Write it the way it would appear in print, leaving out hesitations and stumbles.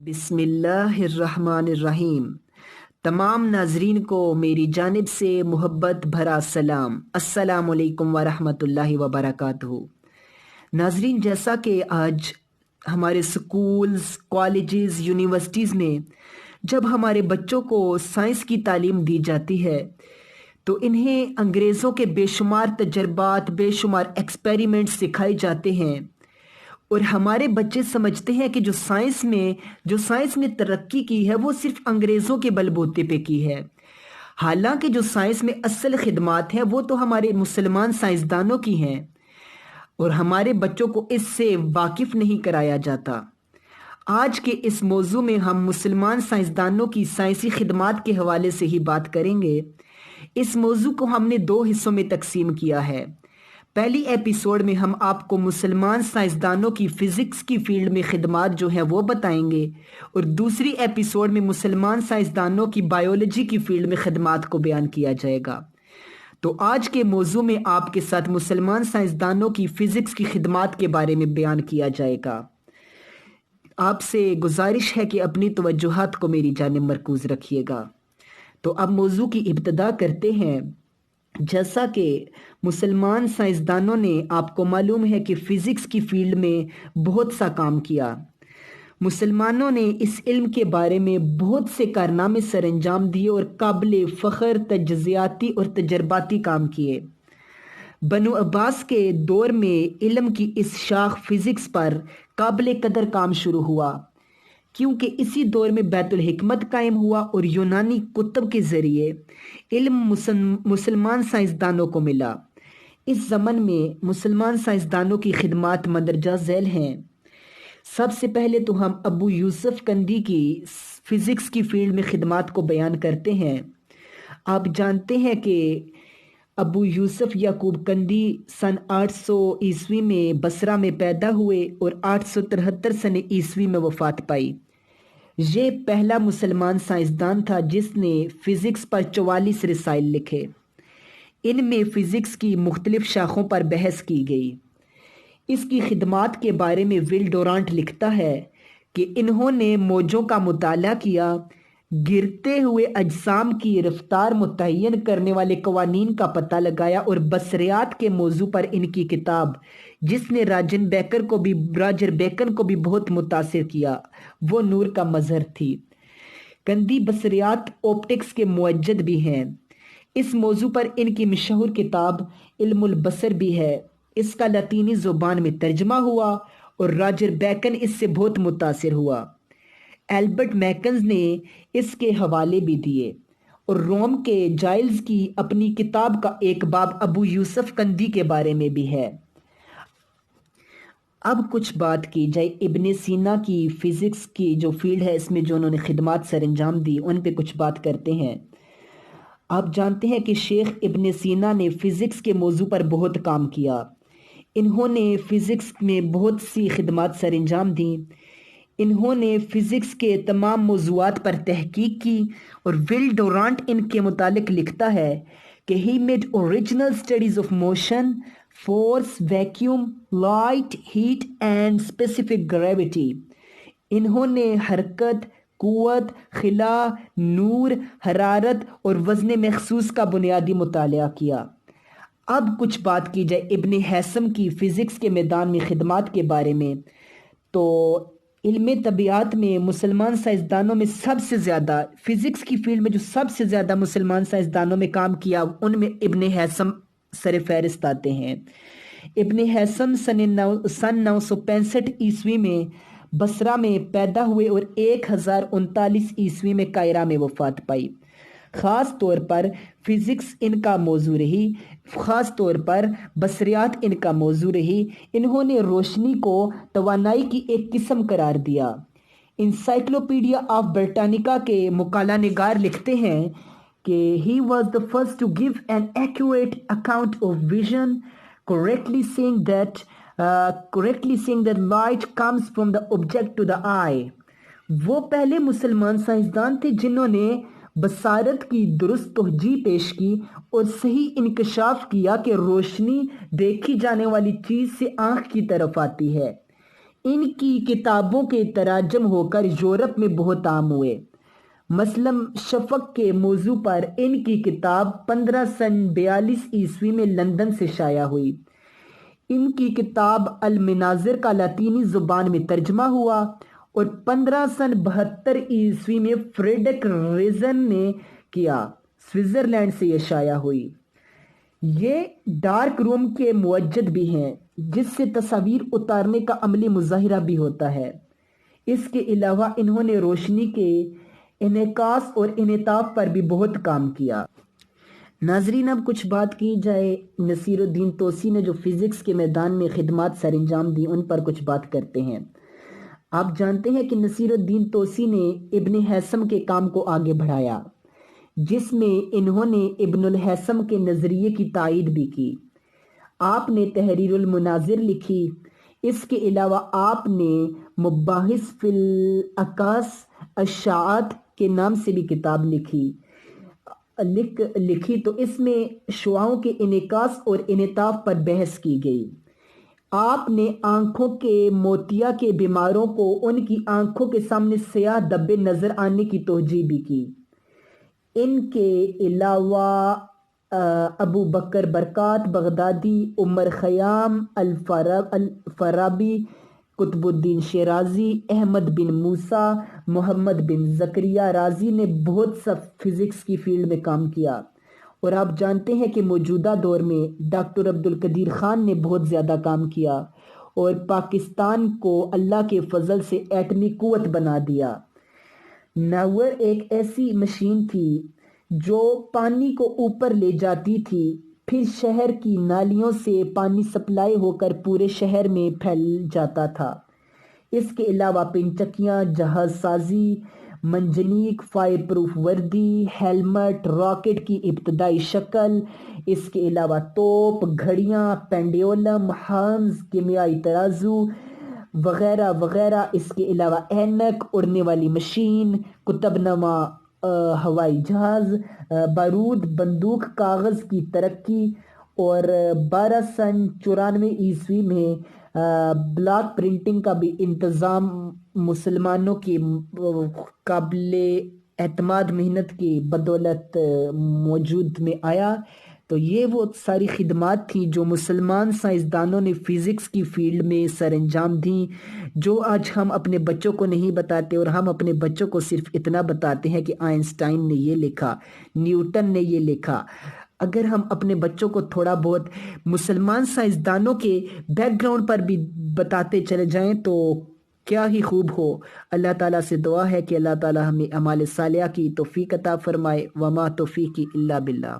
بسم اللہ الرحمن الرحیم۔ تمام ناظرین کو میری جانب سے محبت بھرا سلام۔ السلام علیکم ورحمۃ اللہ وبرکاتہ۔ ناظرین، جیسا کہ آج ہمارے سکولز، کالجز، یونیورسٹیز میں جب ہمارے بچوں کو سائنس کی تعلیم دی جاتی ہے تو انہیں انگریزوں کے بے شمار تجربات، بے شمار ایکسپیریمنٹ سکھائے جاتے ہیں، اور ہمارے بچے سمجھتے ہیں کہ جو سائنس نے ترقی کی ہے وہ صرف انگریزوں کے بل بوتے پہ کی ہے، حالانکہ جو سائنس میں اصل خدمات ہیں وہ تو ہمارے مسلمان سائنسدانوں کی ہیں، اور ہمارے بچوں کو اس سے واقف نہیں کرایا جاتا۔ آج کے اس موضوع میں ہم مسلمان سائنسدانوں کی سائنسی خدمات کے حوالے سے ہی بات کریں گے۔ اس موضوع کو ہم نے 2 حصوں میں تقسیم کیا ہے۔ پہلی ایپیسوڈ میں ہم آپ کو مسلمان سائنسدانوں کی فزکس کی فیلڈ میں خدمات جو ہیں وہ بتائیں گے، اور دوسری ایپیسوڈ میں مسلمان سائنسدانوں کی بائیولوجی کی فیلڈ میں خدمات کو بیان کیا جائے گا۔ تو آج کے موضوع میں آپ کے ساتھ مسلمان سائنسدانوں کی فزکس کی خدمات کے بارے میں بیان کیا جائے گا۔ آپ سے گزارش ہے کہ اپنی توجہات کو میری جانب مرکوز رکھیے گا۔ تو اب موضوع کی ابتدا کرتے ہیں۔ جیسا کہ مسلمان سائنسدانوں نے، آپ کو معلوم ہے کہ فزکس کی فیلڈ میں بہت سا کام کیا، مسلمانوں نے اس علم کے بارے میں بہت سے کارنامے سر انجام دیے اور قابل فخر تجزیاتی اور تجرباتی کام کیے۔ بنو عباس کے دور میں علم کی اس شاخ فزکس پر قابل قدر کام شروع ہوا، کیونکہ اسی دور میں بیت الحکمت قائم ہوا اور یونانی کتب کے ذریعے علم مسلمان سائنسدانوں کو ملا۔ اس زمن میں مسلمان سائنسدانوں کی خدمات مندرجہ ذیل ہیں۔ سب سے پہلے تو ہم ابو یوسف کندی کی فزکس کی فیلڈ میں خدمات کو بیان کرتے ہیں۔ آپ جانتے ہیں کہ ابو یوسف یعقوب کندی سن 800 عیسوی میں بصرہ میں پیدا ہوئے اور 873 سن عیسوی میں وفات پائی۔ یہ پہلا مسلمان سائنسدان تھا جس نے فزکس پر 44 رسائل لکھے۔ ان میں فزکس کی مختلف شاخوں پر بحث کی گئی۔ اس کی خدمات کے بارے میں ول ڈورانٹ لکھتا ہے کہ انہوں نے موجوں کا مطالعہ کیا، گرتے ہوئے اجسام کی رفتار متعین کرنے والے قوانین کا پتہ لگایا، اور بصریات کے موضوع پر ان کی کتاب، جس نے راجر بیکن کو بھی بہت متاثر کیا، وہ نور کا مظہر تھی۔ کندی بصریات آپٹکس کے موجد بھی ہیں۔ اس موضوع پر ان کی مشہور کتاب علم البصر بھی ہے۔ اس کا لاطینی زبان میں ترجمہ ہوا اور راجر بیکن اس سے بہت متاثر ہوا۔ البرٹ میکنز نے اس کے حوالے بھی دیے، اور روم کے جائلز کی اپنی کتاب کا ایک باب ابو یوسف کندی کے بارے میں بھی ہے۔ اب کچھ بات کی جائے ابن سینا کی فزکس کی جو فیلڈ ہے، اس میں جو انہوں نے خدمات سر انجام دی ان پہ کچھ بات کرتے ہیں۔ آپ جانتے ہیں کہ شیخ ابن سینا نے فزکس کے موضوع پر بہت کام کیا۔ انہوں نے فزکس میں بہت سی خدمات سر انجام دیں۔ انہوں نے فزکس کے تمام موضوعات پر تحقیق کی، اور ول ڈورانٹ ان کے متعلق لکھتا ہے کہ he made original studies of motion, force, vacuum, light, heat and specific gravity۔ انہوں نے حرکت، قوت، خلا، نور، حرارت اور وزن مخصوص کا بنیادی مطالعہ کیا۔ اب کچھ بات کی جائے ابن حیثم کی فزکس کے میدان میں خدمات کے بارے میں، تو علم طبیعت میں مسلمان سائنسدانوں میں سب سے زیادہ، فزکس کی فیلڈ میں جو سب سے زیادہ مسلمان سائنسدانوں میں کام کیا، ان میں ابن حیثم سر فہرست آتے ہیں۔ ابن حیثم سن 965 عیسوی میں بصرہ میں پیدا ہوئے اور 1039 عیسوی میں قاہرہ میں وفات پائی۔ خاص طور پر فزکس ان کا موضوع رہی، خاص طور پر بصریات ان کا موضوع رہی۔ انہوں نے روشنی کو توانائی کی ایک قسم قرار دیا۔ انسائکلوپیڈیا آف برٹانیکا کے مقالہ نگار لکھتے ہیں کہ he was the first to give an accurate account of vision, correctly saying that light comes from the object to the eye۔ وہ پہلے مسلمان سائنسدان تھے جنہوں نے بصارت کی درست توجیہ پیش کی اور صحیح انکشاف کیا کہ روشنی دیکھی جانے والی چیز سے آنکھ کی طرف آتی ہے۔ ان کی کتابوں کے تراجم ہو کر یورپ میں بہت عام ہوئے۔ مثلاً شفق کے موضوع پر ان کی کتاب 1542 میں لندن سے شائع ہوئی۔ ان کی کتاب المناظر کا لاطینی زبان میں ترجمہ ہوا اور 1572 میں فریڈرک ریزن نے کیا، سوئٹزرلینڈ سے یہ شائع ہوئی۔ یہ ڈارک روم کے موجد بھی ہیں، جس سے تصاویر اتارنے کا عملی مظاہرہ بھی ہوتا ہے۔ اس کے علاوہ انہوں نے روشنی کے انعکاس اور انعطاف پر بھی بہت کام کیا۔ ناظرین، اب کچھ بات کی جائے نصیر الدین توسی نے جو فزکس کے میدان میں خدمات سر انجام دی، ان پر کچھ بات کرتے ہیں۔ آپ جانتے ہیں کہ نصیر الدین توسی نے ابن ہیثم کے کام کو آگے بڑھایا، جس میں انہوں نے ابن الہیثم کے نظریے کی تائید بھی کی۔ آپ نے تحریر المناظر لکھی۔ اس کے علاوہ آپ نے مباحث فی الاقاص الشاعات کے نام سے بھی کتاب لکھی تو اس میں شعاعوں کے انعکاس اور انعطاف پر بحث کی گئی۔ آپ نے آنکھوں کے موتیا کے بیماروں کو ان کی آنکھوں کے سامنے سیاہ دبے نظر آنے کی توجیہ بھی کی۔ ان کے علاوہ ابو بکر برکات بغدادی، عمر خیام، الفارابی، قطب الدین شیرازی، احمد بن موسیٰ، محمد بن زکریہ رازی نے بہت سا فزکس کی فیلڈ میں کام کیا۔ اور آپ جانتے ہیں کہ موجودہ دور میں ڈاکٹر عبدالقدیر خان نے بہت زیادہ کام کیا اور پاکستان کو اللہ کے فضل سے ایٹمی قوت بنا دیا۔ ناور ایک ایسی مشین تھی جو پانی کو اوپر لے جاتی تھی، پھر شہر کی نالیوں سے پانی سپلائی ہو کر پورے شہر میں پھیل جاتا تھا۔ اس کے علاوہ پنچکیاں، جہاز سازی، منجنیق، فائر پروف وردی، ہیلمٹ، راکٹ کی ابتدائی شکل، اس کے علاوہ توپ، گھڑیاں، پینڈیولم، ہارنز، کیمیائی ترازو وغیرہ وغیرہ، اس کے علاوہ اینک، اڑنے والی مشین، کتب نما ہوائی جہاز، بارود، بندوق، کاغذ کی ترقی، اور 1294 میں بلاک پرنٹنگ کا بھی انتظام مسلمانوں کی قابل اعتماد محنت کی بدولت موجود میں آیا۔ تو یہ وہ ساری خدمات تھیں جو مسلمان سائنسدانوں نے فزکس کی فیلڈ میں سر انجام دیں، جو آج ہم اپنے بچوں کو نہیں بتاتے، اور ہم اپنے بچوں کو صرف اتنا بتاتے ہیں کہ آئنسٹائن نے یہ لکھا، نیوٹن نے یہ لکھا۔ اگر ہم اپنے بچوں کو تھوڑا بہت مسلمان سائنسدانوں کے بیک گراؤنڈ پر بھی بتاتے چلے جائیں تو کیا ہی خوب ہو۔ اللہ تعالیٰ سے دعا ہے کہ اللہ تعالیٰ ہمیں اعمال صالحہ کی توفیق عطا فرمائے۔ وما توفیقی الا باللہ۔